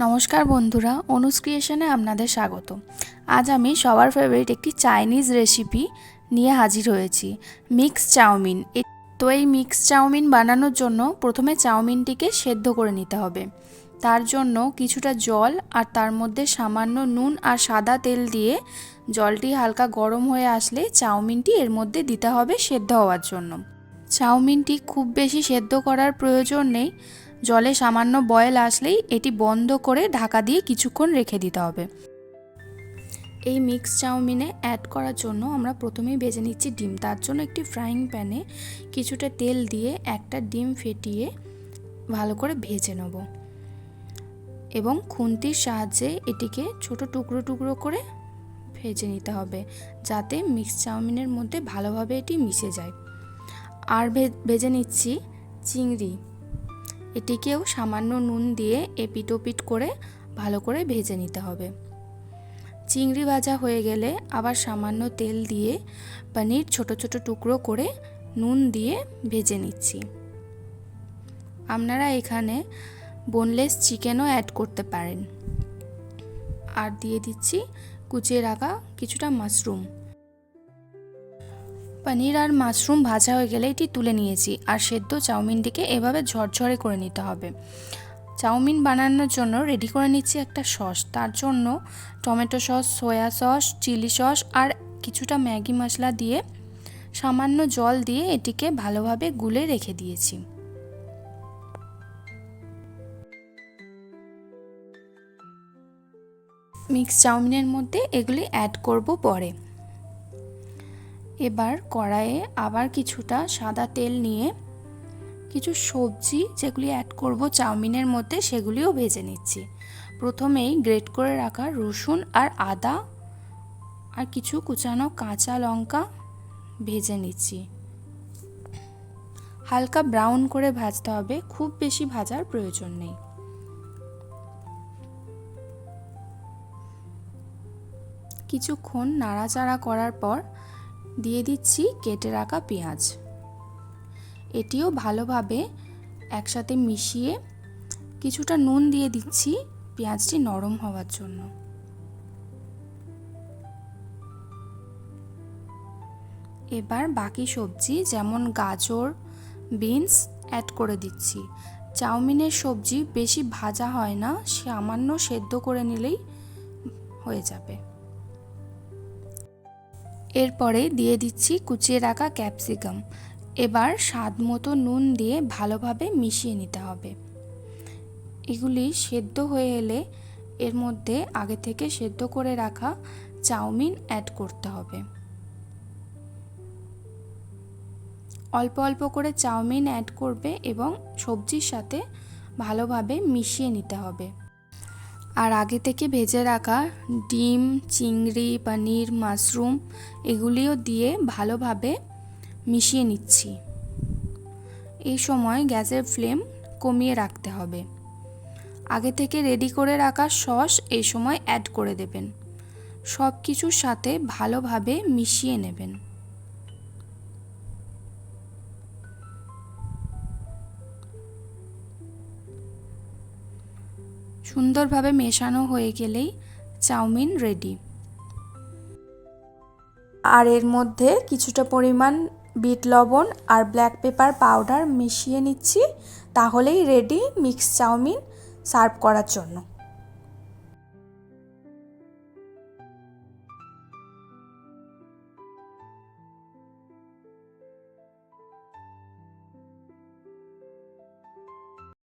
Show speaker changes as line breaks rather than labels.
নমস্কার বন্ধুরা, অনুজ ক্রিয়েশনে আপনাদের স্বাগত। আজ আমি সবার ফেভারিট একটি চাইনিজ রেসিপি নিয়ে হাজির হয়েছি, মিক্স চাউমিন। তো এই মিক্স চাউমিন বানানোর জন্য প্রথমে চাউমিনটিকে সেদ্ধ করে নিতে হবে। তার জন্য কিছুটা জল আর তার মধ্যে সামান্য নুন আর সাদা তেল দিয়ে জলটি হালকা গরম হয়ে আসলে চাউমিনটি এর মধ্যে দিতে হবে সেদ্ধ হওয়ার জন্য। চাউমিনটি খুব বেশি সেদ্ধ করার প্রয়োজন নেই, জলে সামান্য বয়েল আসলেই এটি বন্ধ করে ঢাকা দিয়ে কিছুক্ষণ রেখে দিতে হবে। এই মিক্স চাউমিনে অ্যাড করার জন্য আমরা প্রথমেই ভেজে নিচ্ছি ডিম। তার জন্য একটি ফ্রাইং প্যানে কিছুটা তেল দিয়ে একটা ডিম ফেটিয়ে ভালো করে ভেজে নেব এবং খুন্তির সাহায্যে এটিকে ছোট টুকরো টুকরো করে ভেজে নিতে হবে, যাতে মিক্স চাউমিনের মধ্যে ভালোভাবে এটি মিশে যায়। আর ভেজে নিচ্ছি চিংড়ি। এটিকেও সামান্য নুন দিয়ে এপিট ওপিট করে ভালো করে ভেজে নিতে হবে। চিংড়ি ভাজা হয়ে গেলে আবার সামান্য তেল দিয়ে পনির ছোট ছোট টুকরো করে নুন দিয়ে ভেজে নিচ্ছি। আপনারা এখানে বোনলেস চিকেনও অ্যাড করতে পারেন। আর দিয়ে দিচ্ছি কুচিয়ে রাখা কিছুটা মাশরুম। পনির আর মাশরুম ভাজা হয়ে গেলে এটি তুলে নিয়েছি। আর সেদ্ধ চাউমিনটিকে এভাবে ঝরঝরে করে নিতে হবে। চাউমিন বানানোর জন্য রেডি করে নিচ্ছি একটা সস। তার জন্য tomato sauce, soya sauce, chilli sauce আর কিছুটা ম্যাগি মশলা দিয়ে সামান্য জল দিয়ে এটিকে ভালোভাবে গুলে রেখে দিয়েছি। মিক্স চাউমিনের মধ্যে এগুলি অ্যাড করব পরে। এবার কড়াইয়ে আবার কিছুটা সাদা তেল নিয়ে কিছু সবজি যেগুলি অ্যাড করব চাউমিনের মধ্যে সেগুলিও ভেজে নিচ্ছি। প্রথমেই গ্রেট করে রাখা রসুন আর আদা আর কিছু কুচানো কাঁচা লঙ্কা ভেজে নিচ্ছি। হালকা ব্রাউন করে ভাজতে হবে, খুব বেশি ভাজার প্রয়োজন নেই। কিছুক্ষণ নাড়াচাড়া করার পর দিয়ে দিচ্ছি কেটে রাখা পেঁয়াজ। এটিও ভালোভাবে একসাথে মিশিয়ে কিছুটা নুন দিয়ে দিচ্ছি পেঁয়াজটি নরম হওয়ার জন্য। এবার বাকি সবজি যেমন গাজর, বিনস অ্যাড করে দিচ্ছি। চাউমিনের সবজি বেশি ভাজা হয় না, সামান্য সেদ্ধ করে নিলেই হয়ে যাবে। এরপরে দিয়ে দিচ্ছি কুচিয়ে রাখা ক্যাপসিকাম। এবার স্বাদ মতো নুন দিয়ে ভালোভাবে মিশিয়ে নিতে হবে। এগুলি সেদ্ধ হয়ে এলে এর মধ্যে আগে থেকে সেদ্ধ করে রাখা চাউমিন অ্যাড করতে হবে। অল্প অল্প করে চাউমিন অ্যাড করবে এবং সবজির সাথে ভালোভাবে মিশিয়ে নিতে হবে। আর আগে থেকে ভেজে রাখা ডিম, চিংড়ি, পনির, মাশরুম এগুলিও দিয়ে ভালোভাবে মিশিয়ে নিচ্ছি। এই সময় গ্যাসের ফ্লেম কমিয়ে রাখতে হবে। আগে থেকে রেডি করে রাখা সস এই সময় অ্যাড করে দেবেন। সব কিছুর সাথে ভালোভাবে মিশিয়ে নেবেন। সুন্দরভাবে মেশানো হয়ে গেলেই চাউমিন রেডি। আর এর মধ্যে কিছুটা পরিমাণ বিট লবণ আর ব্ল্যাক পেপার পাউডার মিশিয়ে নিচ্ছি, তাহলেই রেডি মিক্স চাউমিন সার্ভ করার জন্য।